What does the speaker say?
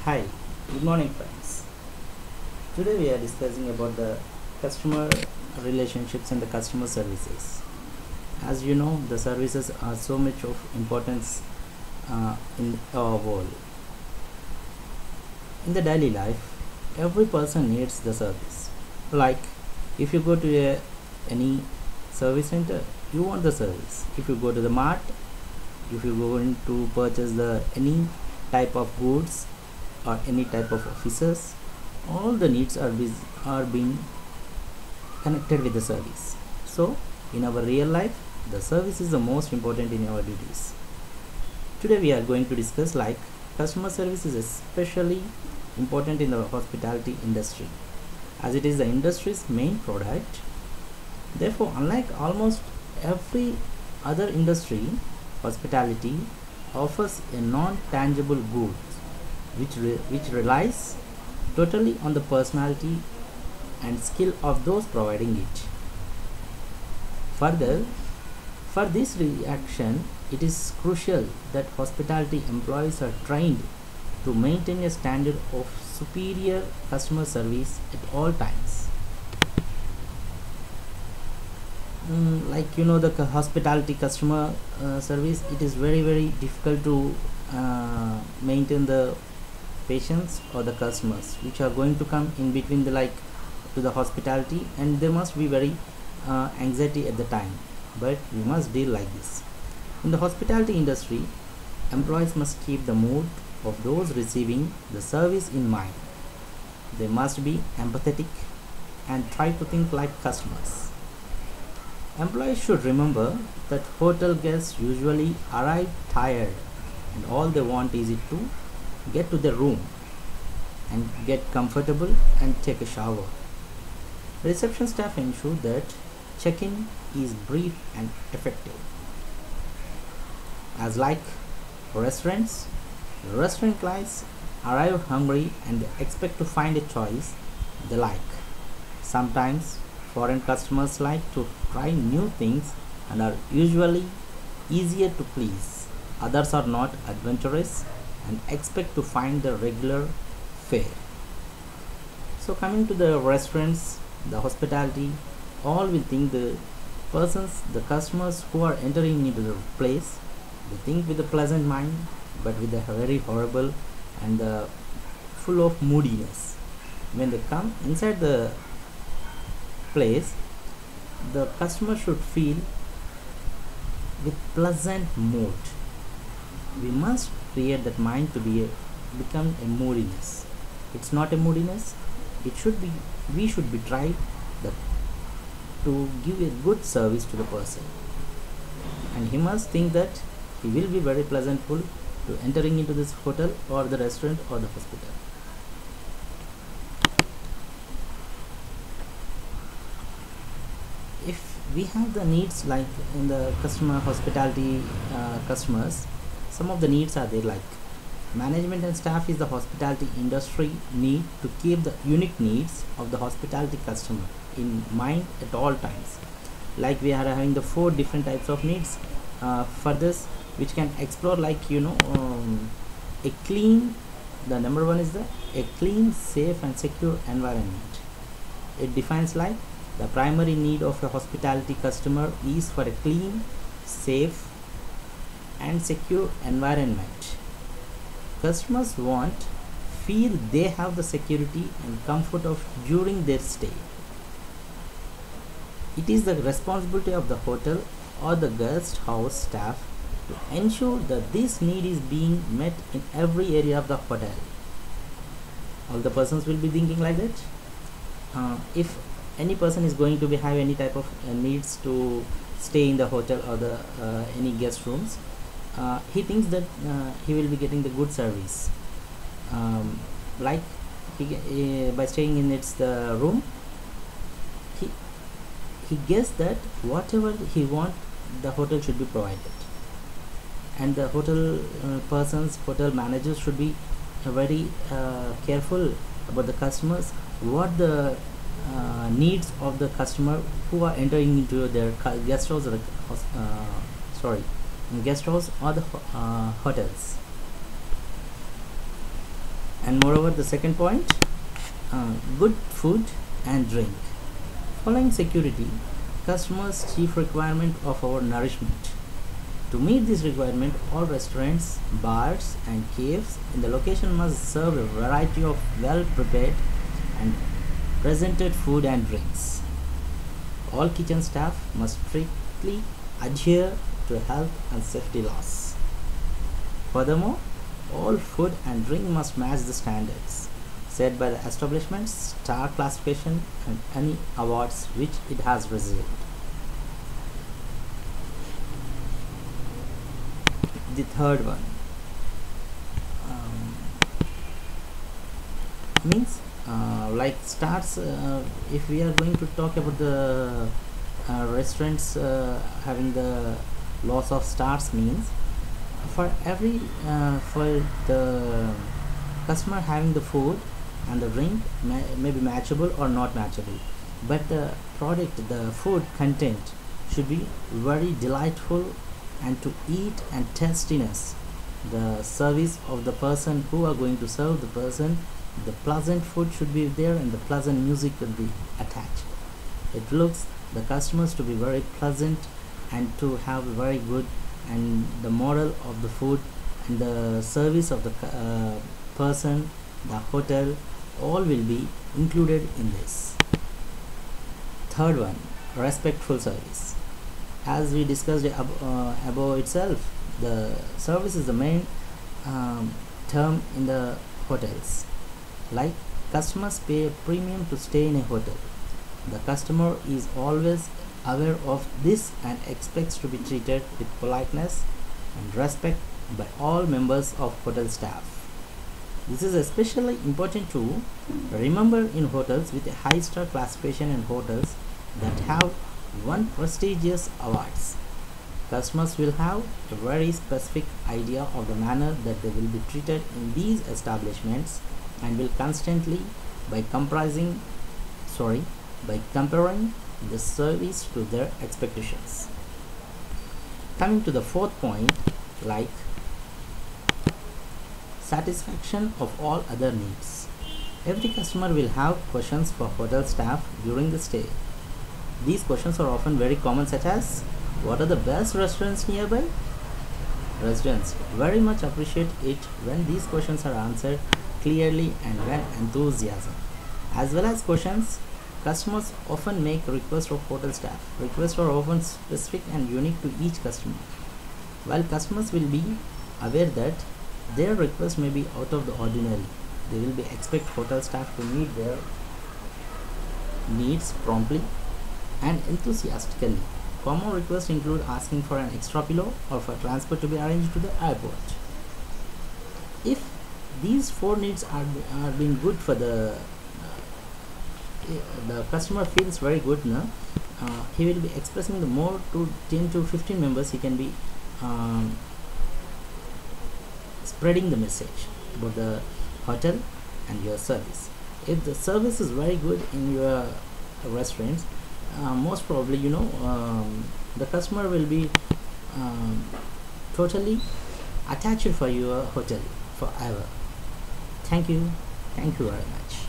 Hi, good morning friends. Today we are discussing about the customer relationships and the customer services. As you know, the services are so much of importance in our world. In the daily life, every person needs the service. Like if you go to any service center, you want the service. If you go to the mart, if you go in to purchase the any type of goods or any type of offices, all the needs are being connected with the service. So in our real life, the service is the most important in our duties. Today we are going to discuss like customer service is especially important in the hospitality industry, as it is the industry's main product. Therefore, unlike almost every other industry, hospitality offers a non-tangible good which relies totally on the personality and skill of those providing it. Further, for this reaction, it is crucial that hospitality employees are trained to maintain a standard of superior customer service at all times. Like you know, the hospitality customer service, it is very difficult to maintain the patients or the customers which are going to come in between the like to the hospitality, and they must be very anxiety at the time, but we must deal like this. In the hospitality industry, employees must keep the mood of those receiving the service in mind. They must be empathetic and try to think like customers. Employees should remember that hotel guests usually arrive tired and all they want is it to get to their room and get comfortable and take a shower. Reception staff ensure that check-in is brief and effective. As like restaurants, restaurant clients arrive hungry and they expect to find a choice they like. Sometimes foreign customers like to try new things and are usually easier to please. Others are not adventurous and expect to find the regular fare. So coming to the restaurants, the hospitality, all will think the customers who are entering into the place, they think with a pleasant mind, but with a very horrible and full of moodiness. When they come inside the place, the customer should feel with pleasant mood. We must create that mind to become a moodiness. It's not a moodiness. It should be. We should be try the, to give a good service to the person, and he must think that he will be very pleasantful to entering into this hotel or the restaurant or the hospital. If we have the needs like in the customer hospitality customers, some of the needs are there like management and staff is the hospitality industry need to keep the unique needs of the hospitality customer in mind at all times. Like we are having the four different types of needs for this, which can explore like a clean, the number one is a clean, safe and secure environment. It defines like the primary need of a hospitality customer is for a clean, safe and secure environment. Customers want feel they have the security and comfort of during their stay. It is the responsibility of the hotel or the guest house staff to ensure that this need is being met in every area of the hotel. All the persons will be thinking like that. If any person is going to be have any type of needs to stay in the hotel or the any guest rooms, he thinks that he will be getting the good service. Like by staying in its the room, he he guessed that whatever he want, the hotel should be provided, and the hotel hotel managers should be very careful about the customers, what the needs of the customer who are entering into their guest house or sorry – guest house or the hotels. And moreover, the second point, good food and drink. Following security, customers' chief requirement of our nourishment. To meet this requirement, all restaurants, bars, and caves in the location must serve a variety of well prepared and presented food and drinks. All kitchen staff must strictly adhere to health and safety laws. Furthermore, all food and drink must match the standards set by the establishment's star classification and any awards which it has received. The third one means like stars. If we are going to talk about the restaurants having the loss of stars, means for every for the customer having the food and the drink may be matchable or not matchable, but the product, the food content should be very delightful and to eat and tastiness. The service of the person who are going to serve the person, the pleasant food should be there and the pleasant music will be attached. It looks the customers to be very pleasant and to have very good, and the moral of the food and the service of the person, the hotel, all will be included in this. Third one, respectful service. As we discussed above itself, the service is the main term in the hotels. Like customers pay a premium to stay in a hotel. The customer is always aware of this and expects to be treated with politeness and respect by all members of hotel staff. This is especially important to remember in hotels with a high star classification and hotels that have won prestigious awards. Customers will have a very specific idea of the manner that they will be treated in these establishments and will constantly by comparing the service to their expectations. Coming to the fourth point, like satisfaction of all other needs. Every customer will have questions for hotel staff during the stay. These questions are often very common, such as what are the best restaurants nearby? Residents very much appreciate it when these questions are answered clearly and with enthusiasm. As well as questions, customers often make requests of hotel staff. Requests are often specific and unique to each customer. While customers will be aware that their request may be out of the ordinary, they will be expect hotel staff to meet their needs promptly and enthusiastically. Common requests include asking for an extra pillow or for transport to be arranged to the airport. If these four needs are being good for the customer feels very good, he will be expressing the more to 10 to 15 members. He can be spreading the message about the hotel and your service. If the service is very good in your restaurants, most probably the customer will be totally attached for your hotel forever. Thank you very much.